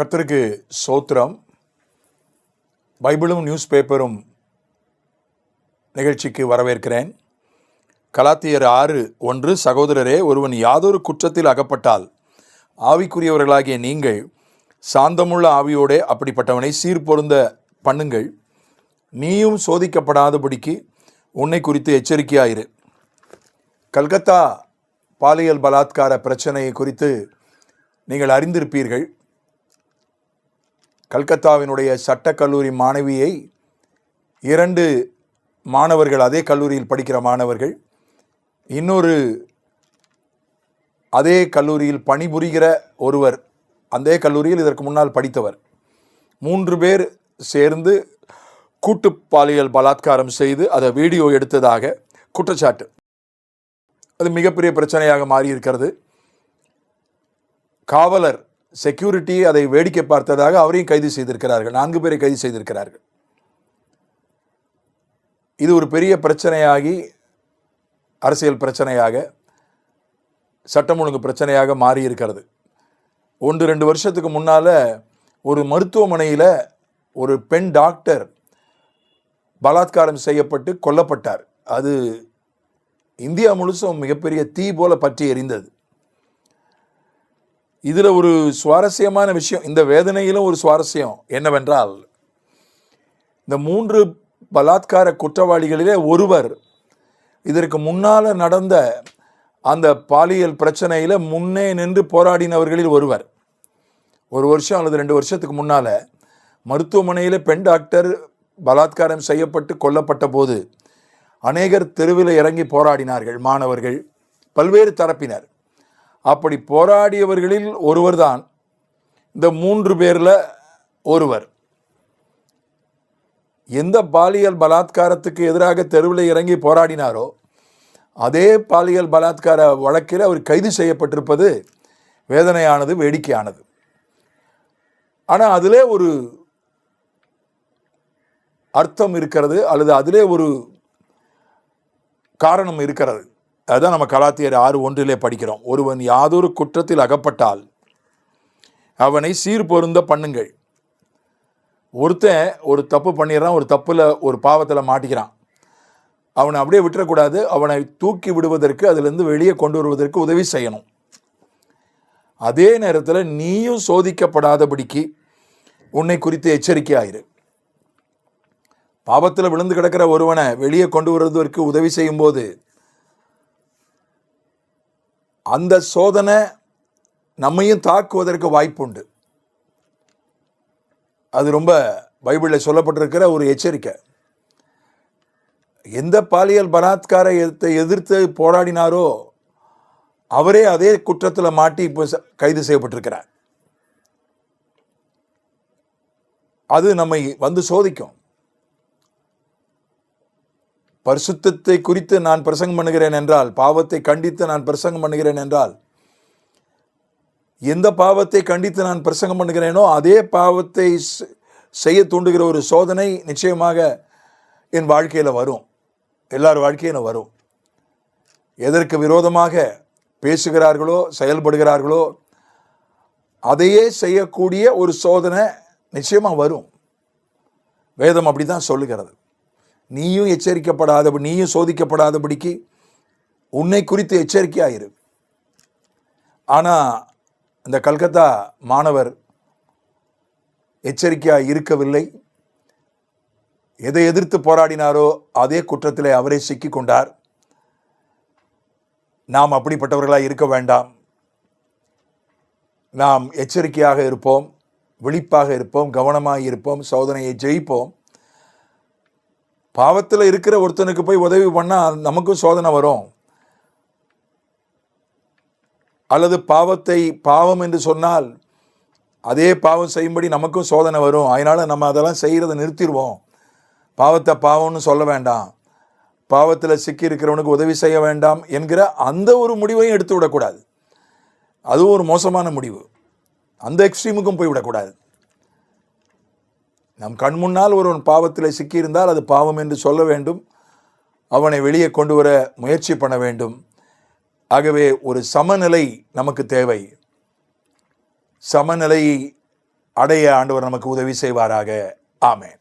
கர்த்தருக்கு ஸ்தோத்திரம். பைபிளும் நியூஸ் பேப்பரும் நிகழ்ச்சிக்கு வரவேற்கிறேன். கலாத்தியர் 6:1 சகோதரரே, ஒருவன் யாதொரு குற்றத்தில் அகப்பட்டால் ஆவிக்குரியவர்களாகிய நீங்கள் சாந்தமுள்ள ஆவியோடே அப்படிப்பட்டவனை சீர்பொருந்த பண்ணுங்கள். நீயும் சோதிக்கப்படாதபடிக்கு உன்னை குறித்து எச்சரிக்கையாயிரு. கல்கத்தா பாலியல் பலாத்கார பிரச்சனையை குறித்து நீங்கள் அறிந்திருப்பீர்கள். கல்கத்தாவினுடைய சட்டக்கல்லூரி மாணவியை 2 மாணவர்கள், அதே கல்லூரியில் படிக்கிற மாணவர்கள், இன்னொரு அதே கல்லூரியில் பணிபுரிகிற ஒருவர், அதே கல்லூரியில் இதற்கு முன்னால் படித்தவர், 3 பேர் சேர்ந்து கூட்டு பாலியல் பலாத்காரம் செய்து அதை வீடியோ எடுத்ததாக குற்றச்சாட்டு. அது மிகப்பெரிய பிரச்சனையாக மாறியிருக்கிறது. காவலர் செக்யூரிட்டி அதை வேடிக்கை பார்த்ததாக அவரையும் கைது செய்திருக்கிறார்கள். 4 பேரை கைது செய்திருக்கிறார்கள். இது ஒரு பெரிய பிரச்சனையாகி அரசியல் பிரச்சனையாக, சட்டம் ஒழுங்கு பிரச்சனையாக மாறியிருக்கிறது. 1-2 வருஷத்துக்கு முன்னால் ஒரு மருத்துவமனையில் ஒரு பெண் டாக்டர் பலாத்காரம் செய்யப்பட்டு கொல்லப்பட்டார். அது இந்தியா முழுசும் மிகப்பெரிய தீ போல பற்றி எரிந்தது. இதில் ஒரு சுவாரஸ்யமான விஷயம், இந்த வேதனையிலும் ஒரு சுவாரஸ்யம் என்னவென்றால், இந்த 3 பலாத்கார குற்றவாளிகளிலே ஒருவர் இதற்கு முன்னால் நடந்த அந்த பாலியல் பிரச்சனையில் முன்னே நின்று போராடினவர்களில் ஒருவர். 1 வருஷம் அல்லது 2 வருஷத்துக்கு முன்னால் மருத்துவமனையில் பெண் டாக்டர் பலாத்காரம் செய்யப்பட்டு கொல்லப்பட்ட போது அநேகர் தெருவில் இறங்கி போராடினார்கள், மாணவர்கள், பல்வேறு தரப்பினர். அப்படி போராடியவர்களில் ஒருவர் தான் இந்த 3 பேரில் ஒருவர். எந்த பாலியல் பலாத்காரத்துக்கு எதிராக தெருவில் இறங்கி போராடினாரோ அதே பாலியல் பலாத்கார வழக்கில் அவர் கைது செய்யப்பட்டிருப்பது வேதனையானது, வேடிக்கையானது. ஆனால் அதிலே ஒரு அர்த்தம் இருக்கிறது, அல்லது அதிலே ஒரு காரணம் இருக்கிறது. அதுதான் நம்ம கலாத்தியர் 6:1 படிக்கிறோம். ஒருவன் யாதொரு குற்றத்தில் அகப்பட்டால் அவனை சீர்பொருந்த பண்ணுங்கள். ஒருத்தன் ஒரு தப்பு பண்ணிடுறான், ஒரு தப்பில், ஒரு பாவத்தில் மாட்டிக்கிறான். அவனை அப்படியே விட்டுறக்கூடாது. அவனை தூக்கி விடுவதற்கு, அதிலிருந்து வெளியே கொண்டு வருவதற்கு உதவி செய்யணும். அதே நேரத்தில் நீயும் சோதிக்கப்படாதபடிக்கு உன்னை குறித்து எச்சரிக்கையாயிரு. பாவத்தில் விழுந்து கிடக்கிற ஒருவனை வெளியே கொண்டு வருவதற்கு உதவி செய்யும் போது அந்த சோதனை நம்மையும் தாக்குவதற்கு வாய்ப்புண்டு. அது ரொம்ப பைபிளில் சொல்லப்பட்டிருக்கிற ஒரு எச்சரிக்கை. எந்த பாலியல் பலாத்காரத்தை எதிர்த்து போராடினாரோ அவரே அதே குற்றத்தில் மாட்டி இப்போ கைது செய்யப்பட்டிருக்கிறார். அது நம்மை வந்து சோதிக்கும். பரிசுத்தத்தை குறித்து நான் பிரசங்கம் பண்ணுகிறேன் என்றால், பாவத்தை கண்டித்து நான் பிரசங்கம் பண்ணுகிறேன் என்றால், எந்த பாவத்தை கண்டித்து நான் பிரசங்கம் பண்ணுகிறேனோ அதே பாவத்தை செய்ய தூண்டுகிற ஒரு சோதனை நிச்சயமாக என் வாழ்க்கையில் வரும், எல்லார் வாழ்க்கையிலும் வரும். எதற்கு விரோதமாக பேசுகிறார்களோ செயல்படுகிறார்களோ அதையே செய்யக்கூடிய ஒரு சோதனை நிச்சயமாக வரும். வேதம் அப்படி தான் சொல்லுகிறது. நீயும் எச்சரிக்கப்படாதபடி, நீயும் சோதிக்கப்படாதபடிக்கு உன்னை குறித்து எச்சரிக்கையாயிரு. ஆனால் இந்த கல்கத்தா மாணவர் எச்சரிக்கையாக இருக்கவில்லை. எதை எதிர்த்து போராடினாரோ அதே குற்றத்தில் அவரே சிக்கி கொண்டார். நாம் அப்படிப்பட்டவர்களாக இருக்க வேண்டாம். நாம் எச்சரிக்கையாக இருப்போம், விழிப்பாக இருப்போம், கவனமாக இருப்போம், சோதனையை ஜெயிப்போம். பாவத்தில் இருக்கிற ஒருத்தனுக்கு போய் உதவி பண்ணால் நமக்கும் சோதனை வரும். அல்லது பாவத்தை பாவம் என்று சொன்னால் அதே பாவம் செய்யும்படி நமக்கும் சோதனை வரும். அதனால் நம்ம அதெல்லாம் செய்கிறத நிறுத்திடுவோம். பாவத்தை பாவம்னு சொல்ல வேண்டாம், பாவத்தில் சிக்கி இருக்கிறவனுக்கு உதவி செய்ய வேண்டாம் என்கிற அந்த ஒரு முடிவையும் எடுத்து விடக்கூடாது. அதுவும் ஒரு மோசமான முடிவு. அந்த எக்ஸ்ட்ரீமுக்கும் போய்விடக்கூடாது. நம் கண் முன்னால் ஒருவன் பாவத்தில் சிக்கியிருந்தால் அது பாவம் என்று சொல்ல வேண்டும். அவனை வெளியே கொண்டு வர முயற்சி பண்ண வேண்டும். ஆகவே ஒரு சமநிலை நமக்கு தேவை. சமநிலை அடைய ஆண்டவர் நமக்கு உதவி செய்வாராக. ஆமென்.